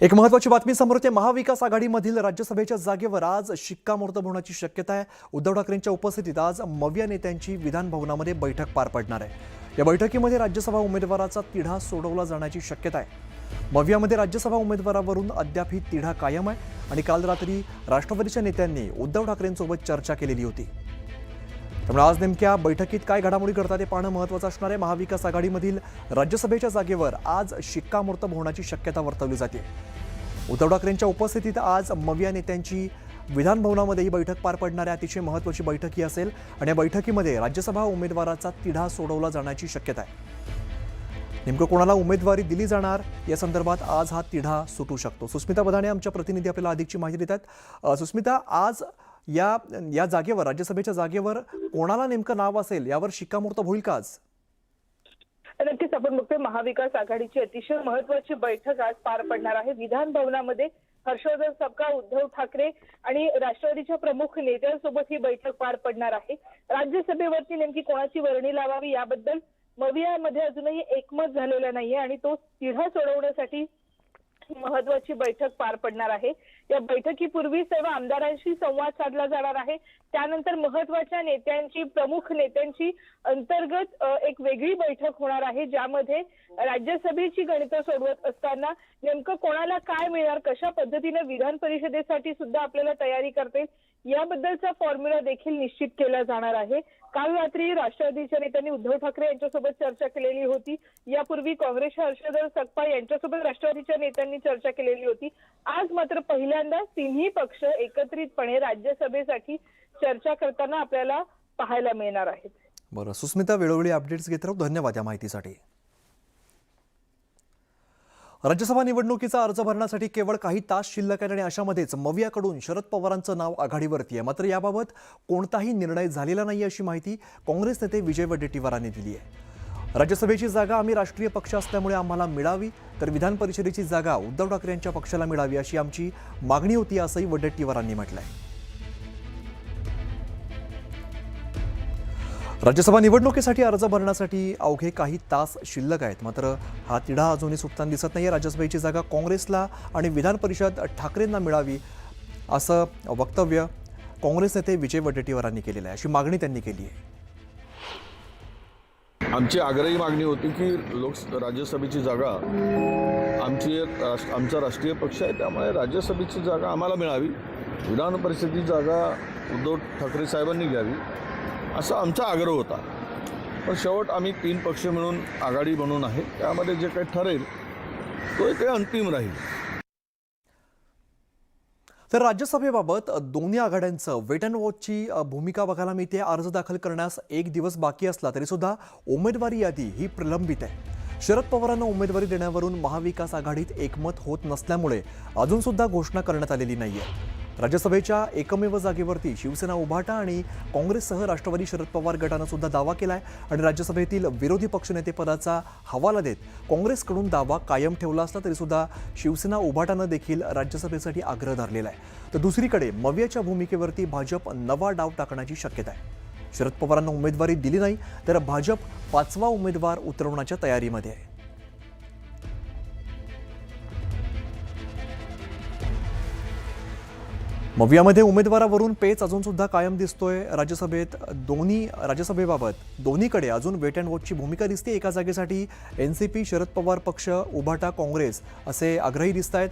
एक महत्त्वाची बातमी समोर येते। महाविकास आघाडीमधील राज्यसभेच्या जागेवर आज शिक्कामोर्तब होण्याची शक्यता आहे। उद्धव ठाकरेंच्या उपस्थितीत आज मविया नेत्यांची विधान भवनामध्ये बैठक पार पडणार आहे। या बैठकीमध्ये राज्यसभा उमेदवाराचा तिढा सोडवला जाण्याची शक्यता आहे। मवियामध्ये राज्यसभा उमेदवारावरून अद्याप ही तिढा कायम आहे आणि काल रात्री राष्ट्रवादीच्या नेत्यांनी उद्धव ठाकरेंसोबत चर्चा केलेली होती। त्यामुळे आज नेमक्या बैठकीत काय घडामोडी घडतात हे पाहणं महत्त्वाचं असणार आहे। महाविकास आघाडीमधील राज्यसभेच्या जागेवर आज शिक्कामोर्तब होण्याची शक्यता वर्तवली जाते। उद्धव ठाकरेंच्या उपस्थितीत आज मविया नेत्यांची विधान भवनामध्ये ही बैठक पार पडणार आहे। अतिशय महत्त्वाची बैठक ही असेल आणि या बैठकीमध्ये राज्यसभा उमेदवाराचा तिढा सोडवला जाण्याची शक्यता आहे। नेमकं कोणाला उमेदवारी दिली जाणार या संदर्भात आज हा तिढा सुटू शकतो। सुस्मिता बधाणे आमच्या प्रतिनिधी आपल्याला अधिकची माहिती देतात। सुस्मिता, आज या जागेवर राज्यसभेच्या जागेवर कोणाला नेमकं नाव असेल यावर शिक्कामोर्तब होईल का आज? नक्कीच आपण बघतोय महाविकास आघाडीची अतिशय महत्त्वाची बैठक आज पार पडणार आहे। विधान भवनामध्ये हर्षवर्धन सपकाळ, उद्धव ठाकरे आणि राष्ट्रवादीच्या प्रमुख नेत्यांसोबत ही बैठक पार पडणार आहे। राज्यसभेवरती नेमकी कोणाची वर्णी लावावी याबद्दल मवियामध्ये अजूनही एकमत झालेलं नाहीये आणि तो तिढा सोडवण्यासाठी महत्त्वाची बैठक पार पडणार आहे। या बैठकीपूर्वी सर्व आमदारांशी संवाद साधला जाणार आहे। त्यानंतर महत्त्वाच्या नेत्यांची, प्रमुख नेत्यांची अंतर्गत एक वेगळी बैठक होणार आहे, ज्यामध्ये राज्यसभेची गणितं सोडवत असताना नेमकं कोणाला काय मिळणार, कशा पद्धतीने विधान परिषदेसाठी सुद्धा आपल्याला तयारी करता येईल याबद्दलचा फॉर्म्युला देखील निश्चित केला जाणार आहे। काल रात्री राष्ट्रवादीच्या नेत्यांनी उद्धव ठाकरे यांच्यासोबत चर्चा केलेली होती। यापूर्वी काँग्रेसचे हर्षवर्धन सपकाळ यांच्यासोबत राष्ट्रवादीच्या नेत्यांनी चर्चा केलेली होती। आज मात्र पहिल्यांदा तिन्ही पक्ष एकत्रितपणे राज्यसभेसाठी चर्चा करताना आपल्याला पाहायला मिळणार आहेत। बरं सुस्मिता, वेळोवेळी अपडेट्स घेत राहू, धन्यवाद या माहितीसाठी। राज्यसभा निवडणुकीचा अर्ज भरण्यासाठी केवळ काही तास शिल्लक आहेत आणि अशामध्येच मवियाकडून शरद पवारांचं नाव आघाडीवरती आहे। मात्र याबाबत कोणताही निर्णय झालेला नाही अशी माहिती काँग्रेस नेते विजय वडेट्टीवारांनी दिली आहे। राज्यसभेची जागा आम्ही राष्ट्रीय पक्ष असल्यामुळे आम्हाला मिळावी, तर विधान परिषदेची जागा उद्धव ठाकरे यांच्या पक्षाला मिळावी अशी आमची मागणी होती, असंही वडेट्टीवारांनी म्हटलंय। राज्यसभा निवडणुकीसाठी अर्ज भरण्यासाठी अवघे काही तास शिल्लक आहेत, मात्र हा तिढा अजूनही सुटताना दिसत नाहीये। राज्यसभेची जागा काँग्रेसला आणि विधान परिषद ठाकरेंना मिळावी असं वक्तव्य काँग्रेस नेते विजय वडेट्टीवारांनी केलेलं आहे, अशी मागणी त्यांनी केली आहे। आमची आग्रही मागणी होती की राज्यसभेची जागा आमचा राष्ट्रीय पक्ष आहे, त्यामुळे राज्यसभेची जागा आम्हाला मिळावी, विधान परिषदेची जागा उद्धव ठाकरे साहेबांनी घ्यावी असा आमचा आग्रह होता। पण शेवट आम्ही तीन पक्ष मिळून आघाडी बनवून आहे, त्यामध्ये जे काही ठरेल तो काही अंतिम राहील। तर राज्यसभेबाबत दोन्ही आघाड्यांचं वेट अँड वॉचची भूमिका बघायला मिळते। अर्ज दाखल करण्यास एक दिवस बाकी असला तरी सुद्धा उमेदवारी यादी ही प्रलंबित आहे। शरद पवारांना उमेदवारी देण्यावरून महाविकास आघाडीत एकमत होत नसल्यामुळे अजून सुद्धा घोषणा करण्यात आलेली नाहीये। राज्यसभेच्या एकमेव जागेवरती शिवसेना उभाटा आणि काँग्रेससह राष्ट्रवादी शरद पवार गटानं सुद्धा दावा केलाय आणि राज्यसभेतील विरोधी पक्षनेते पदाचा हवाला देत काँग्रेसकडून दावा कायम ठेवला असला तरी सुद्धा शिवसेना उभाटानं देखील राज्यसभेसाठी आग्रह धरलेला आहे। तर दुसरीकडे मवियाच्या भूमिकेवरती भाजप नवा डाव टाकण्याची शक्यता आहे। शरद पवारांना उमेदवारी दिली नाही तर भाजप 5वा उमेदवार उतरवण्याच्या तयारीमध्ये आहे। मवियामध्ये उमेदवारावरून पेच अजून सुद्धा कायम दिसतोय। राज्यसभेबाबत दोन्हीकडे अजून वेट अँड वॉचची भूमिका दिसते। एका जागेसाठी एनसीपी, शरद पवार पक्ष, उभाटा, काँग्रेस असे आग्रही दिसत आहेत।